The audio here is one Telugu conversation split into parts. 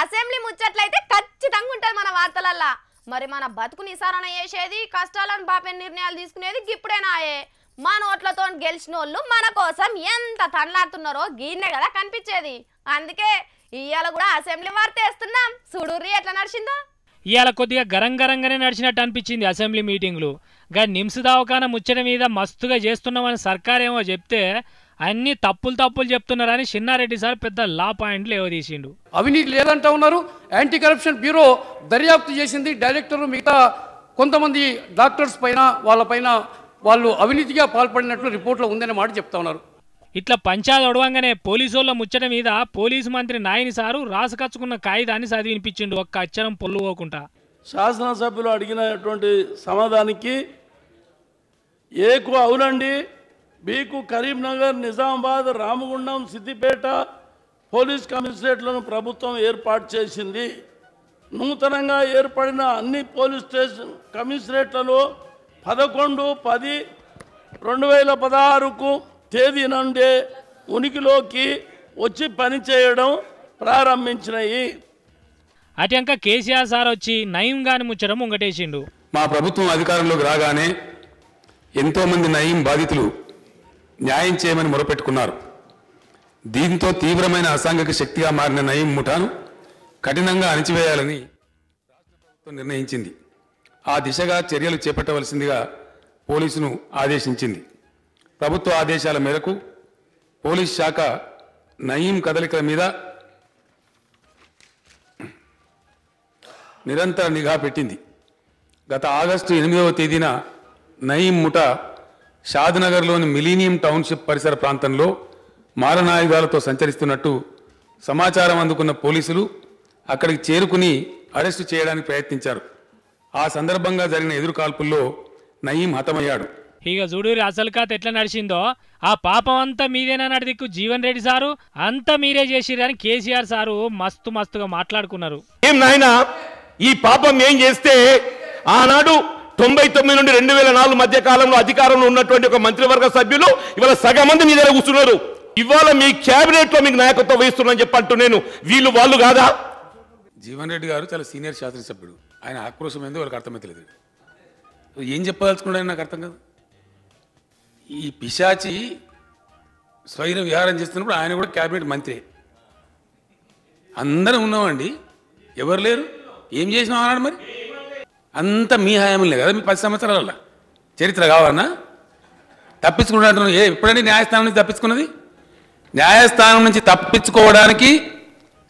అసెంబ్లీ ముచ్చట్లయితే ఖచ్చితంగా ఉంటుంది మన వార్తలల్లా. మరి మన బతుకు నిసారణ చేసేది, కష్టాలను బాపే నిర్ణయాలు తీసుకునేది గిప్పుడేనాయే. మన ఓట్లతో గెలిచిన వాళ్ళు మన కోసం ఎంత తనలాడుతున్నారో గీన్నే కదా కనిపించేది. అందుకే ఇవాళ కూడా అసెంబ్లీ వార్త వేస్తున్నాం. చూడుర్రి ఎట్లా నడిచిందో. ఇవాళ కొద్దిగా గరంగరంగానే నడిచినట్టు అనిపించింది అసెంబ్లీ మీటింగ్లు. నిమ్స్ దవాఖాన ముచ్చట మీద మస్తుగా చేస్తున్నామని సర్కారేమో చెప్తే అన్ని తప్పులు చెప్తున్నారని చిన్నారెడ్డి సార్ పెద్ద లా పాయింట్లు ఏవదీసిండు. అవినీతి లేదంటా ఉన్నారు. యాంటీ కరప్షన్ బ్యూరో దర్యాప్తు చేసింది. డైరెక్టర్లు మిగతా కొంతమంది డాక్టర్స్ పైన వాళ్ళు అవినీతిగా పాల్పడినట్లు రిపోర్ట్లో ఉందనే మాట చెప్తా ఉన్నారు. ఇట్లా పంచాయతీ ఒడవంగానే పోలీసుల ముచ్చట మీద పోలీసు మంత్రి నాయని సారు రాసుకచ్చుకున్న కాగితాన్ని చదివినిపించిండు ఒక్క అక్షరం పొల్లు పోకుండా. శాసనసభ్యులు అడిగినటువంటి సమాధానానికి ఏకు అవునండి, బీకు కరీంనగర్, నిజామాబాద్, రామగుండం, సిద్దిపేట పోలీస్ కమిషనరేట్లను ప్రభుత్వం ఏర్పాటు చేసింది. నూతనంగా ఏర్పడిన అన్ని పోలీస్ స్టేషన్ కమిషనరేట్లలో 11/10/2016కు తేదీ నుండే ఉనికిలోకి వచ్చి పనిచేయడం ప్రారంభించినాయి. అటంక కేసీఆర్ సార్ వచ్చి నయం గాని ముచ్చడం ముంగటేసిండు. మా ప్రభుత్వం అధికారంలోకి రాగానే ఎంతోమంది నయం బాధితులు న్యాయం చేయమని మొరపెట్టుకున్నారు. దీంతో తీవ్రమైన అసాంఘిక శక్తిగా మారిన నయం ముఠాను కఠినంగా అణిచివేయాలని రాష్ట్ర ప్రభుత్వం నిర్ణయించింది. ఆ దిశగా చర్యలు చేపట్టవలసిందిగా పోలీసును ఆదేశించింది. ప్రభుత్వ ఆదేశాల మేరకు పోలీస్ శాఖ నయీం కదలికల మీద నిరంతర నిఘా పెట్టింది. గత ఆగస్టు 8వ తేదీన నయీం ముఠా షాద్నగర్లోని మిలీనియం టౌన్షిప్ పరిసర ప్రాంతంలో మారణాయుధాలతో సంచరిస్తున్నట్టు సమాచారం అందుకున్న పోలీసులు అక్కడికి చేరుకుని అరెస్టు చేయడానికి ప్రయత్నించారు. ఆ సందర్భంగా జరిగిన ఎదురుకాల్పుల్లో నయీం హతమయ్యాడు. ఇక చూడూరి అసలు కథ ఎట్లా నడిచిందో. ఆ పాపం అంతా మీదేనా నడిదిక్కు జీవన్ రెడ్డి సారు అంతా మీరే చేసిరని కేసీఆర్ సారు మస్తుగా మాట్లాడుకున్నారు. ఏం నాయనా, ఈ పాపం ఏం చేస్తే ఆనాడు 99 నుండి 2004 మధ్య కాలంలో అధికారంలో ఉన్నటువంటి ఒక మంత్రివర్గ సభ్యులు ఇవాళ సగం మంది మీ దగ్గర కూర్చున్నారు. ఇవాళ మీ క్యాబినెట్ లో మీకు నాయకత్వం వహిస్తున్నాను చెప్పంటూ నేను వీళ్ళు వాళ్ళు కాదా? జీవన్ రెడ్డి గారు చాలా సీనియర్ శాసనసభ్యుడు. ఆయన ఆక్రోశం ఏందో వాళ్ళకి అర్థమైతలేదు. ఏం చెప్పదలుచుకున్నాడు నాకు అర్థం కాదు. ఈ పిశాచి స్వైర విహారం చేస్తున్నప్పుడు ఆయన కూడా క్యాబినెట్ మంత్రి. అందరం ఉన్నామండి, ఎవరు లేరు. ఏం చేసినాం అన్నాడు. మరి అంతా మీ హయాంలే కదా, మీ 10 సంవత్సరాల చరిత్ర కావాలన్నా తప్పించుకుంటున్నాను. ఎప్పుడంటే న్యాయస్థానం నుంచి తప్పించుకున్నది? న్యాయస్థానం నుంచి తప్పించుకోవడానికి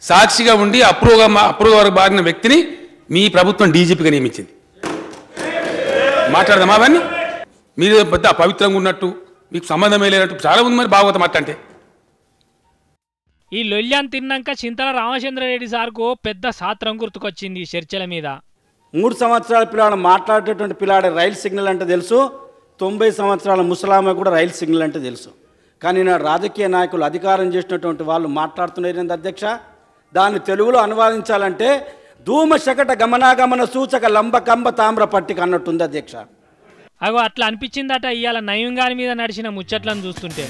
సాక్షిగా ఉండి అప్రూవర్ బారిన వ్యక్తిని మీ ప్రభుత్వం డీజీపీగా నియమించింది. మాట్లాడదామా అవన్నీ? మీరు పెద్ద అపవిత్రంగా ఉన్నట్టు, మీకు సంబంధమే లేనట్టు చాలా ఉంది. మరి భాగవతం అట్టంటే ఈ లొల్యాన్ తిన్నాక చింతల రామచంద్రారెడ్డి సార్కు పెద్ద సాత్రం గుర్తుకొచ్చింది చర్చల మీద. 3 సంవత్సరాల పిల్లాడు మాట్లాడేటువంటి పిల్లాడి రైల్ సిగ్నల్ అంటే తెలుసు, 90 సంవత్సరాల ముసలామె కూడా రైల్ సిగ్నల్ అంటే తెలుసు. కానీ నా రాజకీయ నాయకులు అధికారం చేసినటువంటి వాళ్ళు మాట్లాడుతున్నారు అధ్యక్ష. దాన్ని తెలుగులో అనువాదించాలంటే ధూమ శకట గమనాగమన సూచక లంబ కంబ తామ్ర పట్టిక అన్నట్టుంది అధ్యక్ష. అగో అట్లా అనిపించిందట ఇవాళ నయం గారి మీద నడిచిన ముచ్చట్లను చూస్తుంటే.